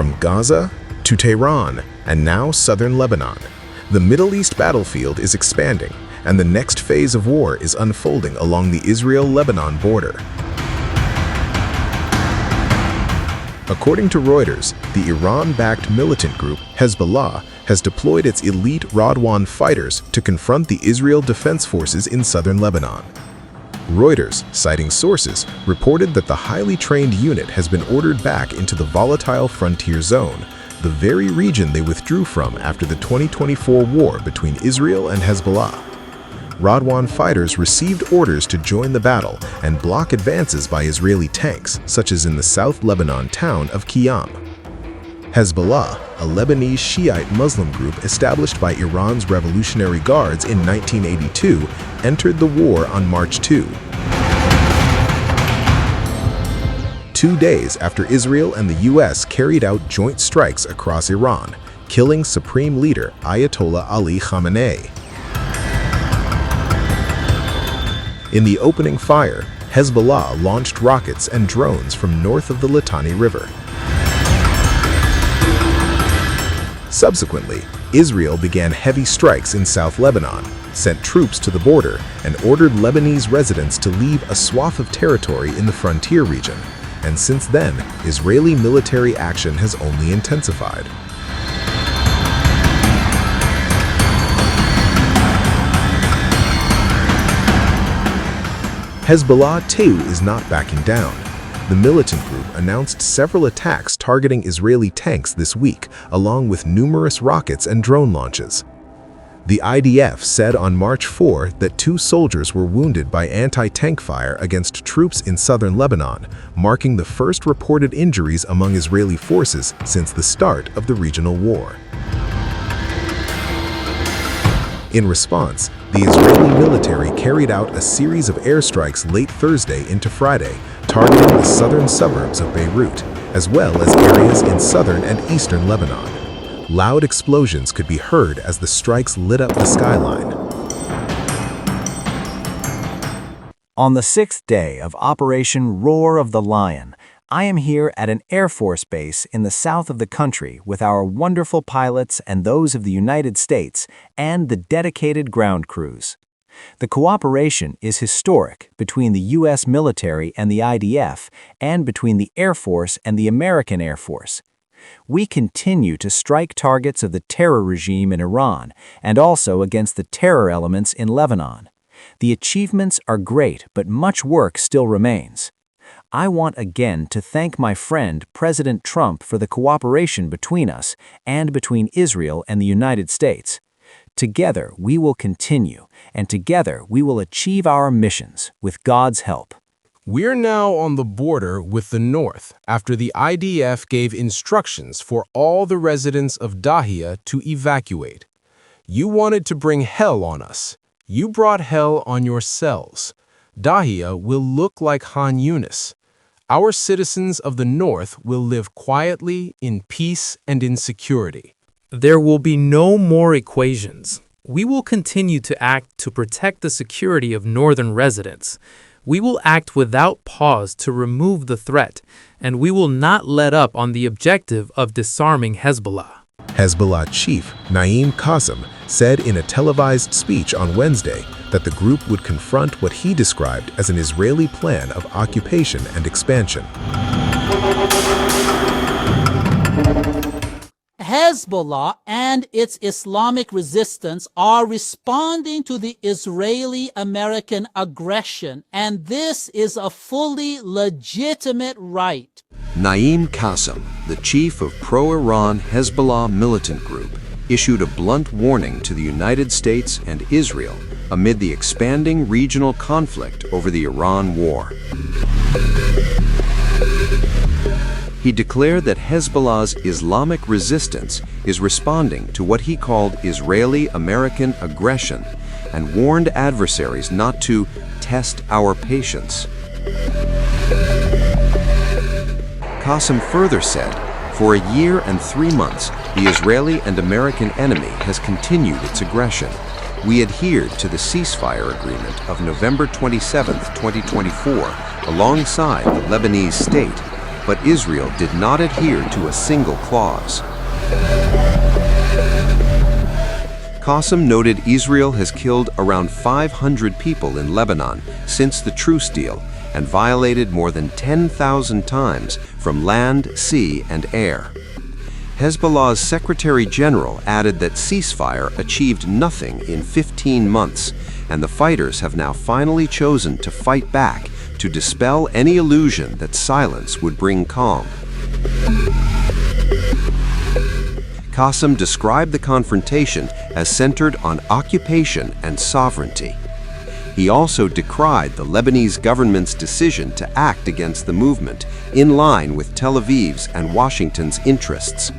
From Gaza to Tehran and now southern Lebanon, the Middle East battlefield is expanding, and the next phase of war is unfolding along the Israel-Lebanon border. According to Reuters, the Iran-backed militant group Hezbollah has deployed its elite Radwan fighters to confront the Israel Defense Forces in southern Lebanon. Reuters, citing sources, reported that the highly trained unit has been ordered back into the volatile frontier zone, the very region they withdrew from after the 2024 war between Israel and Hezbollah. Radwan fighters received orders to join the battle and block advances by Israeli tanks, such as in the South Lebanon town of Khiyam. Hezbollah, a Lebanese Shiite Muslim group established by Iran's Revolutionary Guards in 1982, entered the war on March 2. 2 days after Israel and the U.S. carried out joint strikes across Iran, killing Supreme Leader Ayatollah Ali Khamenei. In the opening fire, Hezbollah launched rockets and drones from north of the Litani River. Subsequently, Israel began heavy strikes in South Lebanon, sent troops to the border, and ordered Lebanese residents to leave a swath of territory in the frontier region. And since then, Israeli military action has only intensified. Hezbollah, too, is not backing down. The militant group announced several attacks targeting Israeli tanks this week, along with numerous rockets and drone launches. The IDF said on March 4 that 2 soldiers were wounded by anti-tank fire against troops in southern Lebanon, marking the first reported injuries among Israeli forces since the start of the regional war. In response, the Israeli military carried out a series of airstrikes late Thursday into Friday, targeting the southern suburbs of Beirut, as well as areas in southern and eastern Lebanon. Loud explosions could be heard as the strikes lit up the skyline. On the 6th day of Operation Roar of the Lion, I am here at an Air Force base in the south of the country with our wonderful pilots and those of the United States and the dedicated ground crews. The cooperation is historic between the U.S. military and the IDF and between the Air Force and the American Air Force. We continue to strike targets of the terror regime in Iran and also against the terror elements in Lebanon. The achievements are great, but much work still remains. I want again to thank my friend President Trump for the cooperation between us and between Israel and the United States. Together we will continue, and together we will achieve our missions with God's help. We're now on the border with the north after the IDF gave instructions for all the residents of Dahia to evacuate. You wanted to bring hell on us. You brought hell on yourselves. Dahia will look like Han Yunis. Our citizens of the north will live quietly, in peace, and in security. There will be no more equations. We will continue to act to protect the security of northern residents. We will act without pause to remove the threat, and we will not let up on the objective of disarming Hezbollah. Hezbollah chief Naim Qassem said in a televised speech on Wednesday that the group would confront what he described as an Israeli plan of occupation and expansion. Hezbollah and its Islamic resistance are responding to the Israeli-American aggression, and this is a fully legitimate right. Naim Qassem, the chief of pro-Iran Hezbollah militant group, issued a blunt warning to the United States and Israel amid the expanding regional conflict over the Iran war. He declared that Hezbollah's Islamic resistance is responding to what he called Israeli-American aggression and warned adversaries not to test our patience. Qassem further said, for a year and 3 months, the Israeli and American enemy has continued its aggression. We adhered to the ceasefire agreement of November 27, 2024, alongside the Lebanese state, but Israel did not adhere to a single clause. Qassem noted Israel has killed around 500 people in Lebanon since the truce deal and violated more than 10,000 times from land, sea, and air. Hezbollah's Secretary General added that ceasefire achieved nothing in 15 months, and the fighters have now finally chosen to fight back to dispel any illusion that silence would bring calm. Qassem described the confrontation as centered on occupation and sovereignty. He also decried the Lebanese government's decision to act against the movement, in line with Tel Aviv's and Washington's interests.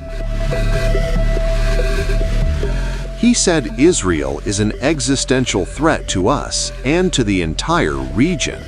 He said Israel is an existential threat to us and to the entire region.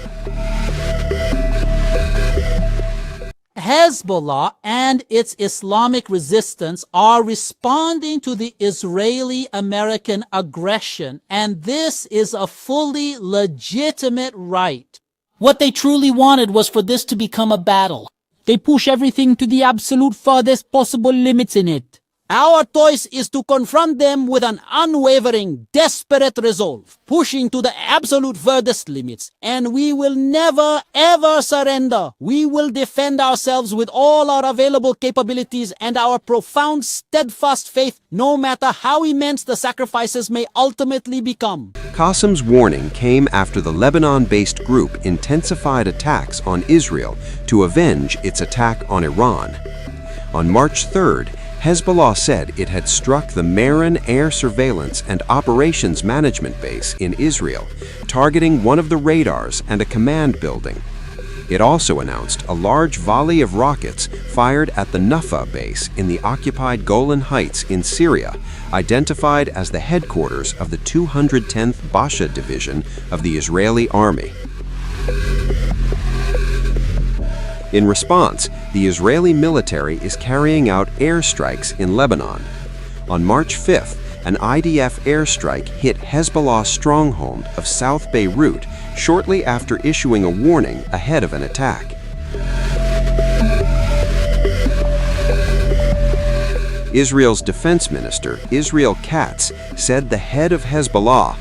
Hezbollah and its Islamic resistance are responding to the Israeli-American aggression, and this is a fully legitimate right. What they truly wanted was for this to become a battle. They push everything to the absolute farthest possible limits in it. Our choice is to confront them with an unwavering, desperate resolve, pushing to the absolute furthest limits, and we will never, ever surrender. We will defend ourselves with all our available capabilities and our profound, steadfast faith, no matter how immense the sacrifices may ultimately become. Qassem's warning came after the Lebanon-based group intensified attacks on Israel to avenge its attack on Iran. On March 3rd, Hezbollah said it had struck the Meron Air Surveillance and Operations Management Base in Israel, targeting one of the radars and a command building. It also announced a large volley of rockets fired at the Nafah base in the occupied Golan Heights in Syria, identified as the headquarters of the 210th Basha Division of the Israeli Army. In response, the Israeli military is carrying out airstrikes in Lebanon. On March 5th, an IDF airstrike hit Hezbollah's stronghold of South Beirut shortly after issuing a warning ahead of an attack. Israel's defense minister, Israel Katz, said the head of Hezbollah.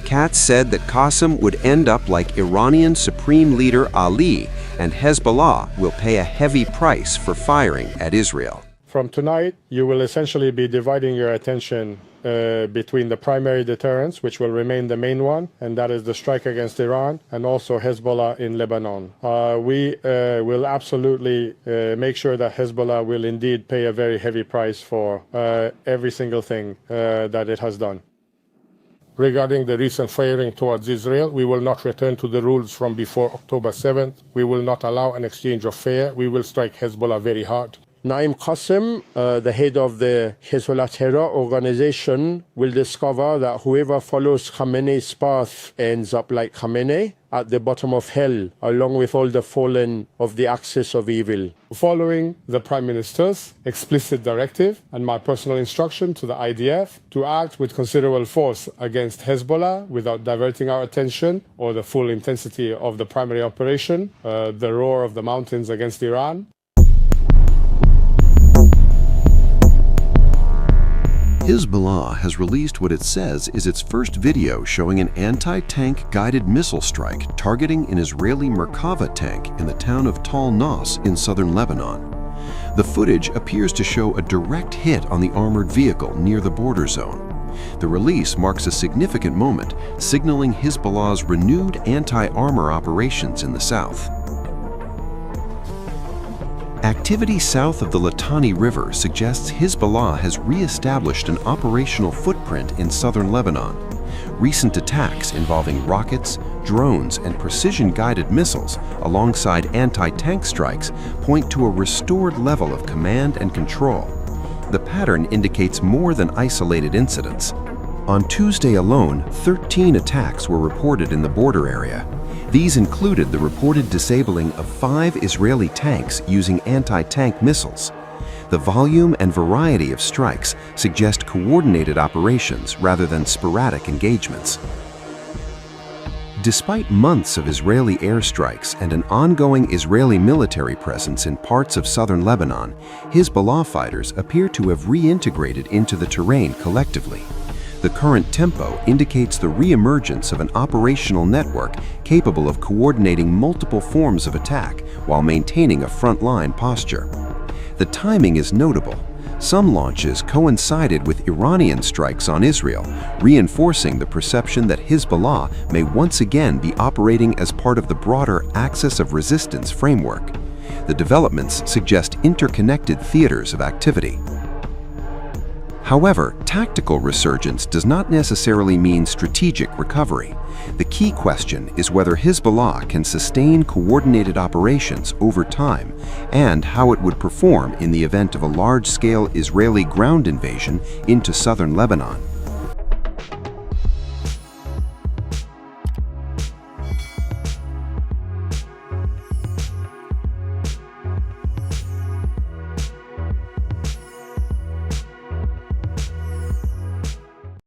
Katz said that Qassem would end up like Iranian Supreme Leader Ali, and Hezbollah will pay a heavy price for firing at Israel. From tonight, you will essentially be dividing your attention between the primary deterrence, which will remain the main one, and that is the strike against Iran, and also Hezbollah in Lebanon. We will absolutely make sure that Hezbollah will indeed pay a very heavy price for every single thing that it has done. Regarding the recent firing towards Israel, we will not return to the rules from before October 7th. We will not allow an exchange of fire. We will strike Hezbollah very hard. Naim Qassem, the head of the Hezbollah terror organization, will discover that whoever follows Khamenei's path ends up like Khamenei, at the bottom of hell, along with all the fallen of the axis of evil. Following the Prime Minister's explicit directive and my personal instruction to the IDF to act with considerable force against Hezbollah without diverting our attention or the full intensity of the primary operation, the roar of the mountains against Iran. Hezbollah has released what it says is its first video showing an anti-tank guided missile strike targeting an Israeli Merkava tank in the town of Tal Nas in southern Lebanon. The footage appears to show a direct hit on the armored vehicle near the border zone. The release marks a significant moment, signaling Hezbollah's renewed anti-armor operations in the south. Activity south of the Litani River suggests Hezbollah has re-established an operational footprint in southern Lebanon. Recent attacks involving rockets, drones, and precision-guided missiles alongside anti-tank strikes point to a restored level of command and control. The pattern indicates more than isolated incidents. On Tuesday alone, 13 attacks were reported in the border area. These included the reported disabling of 5 Israeli tanks using anti-tank missiles. The volume and variety of strikes suggest coordinated operations rather than sporadic engagements. Despite months of Israeli airstrikes and an ongoing Israeli military presence in parts of southern Lebanon, Hezbollah fighters appear to have reintegrated into the terrain collectively. The current tempo indicates the re-emergence of an operational network capable of coordinating multiple forms of attack while maintaining a frontline posture. The timing is notable. Some launches coincided with Iranian strikes on Israel, reinforcing the perception that Hezbollah may once again be operating as part of the broader axis of resistance framework. The developments suggest interconnected theaters of activity. However, tactical resurgence does not necessarily mean strategic recovery. The key question is whether Hezbollah can sustain coordinated operations over time and how it would perform in the event of a large-scale Israeli ground invasion into southern Lebanon.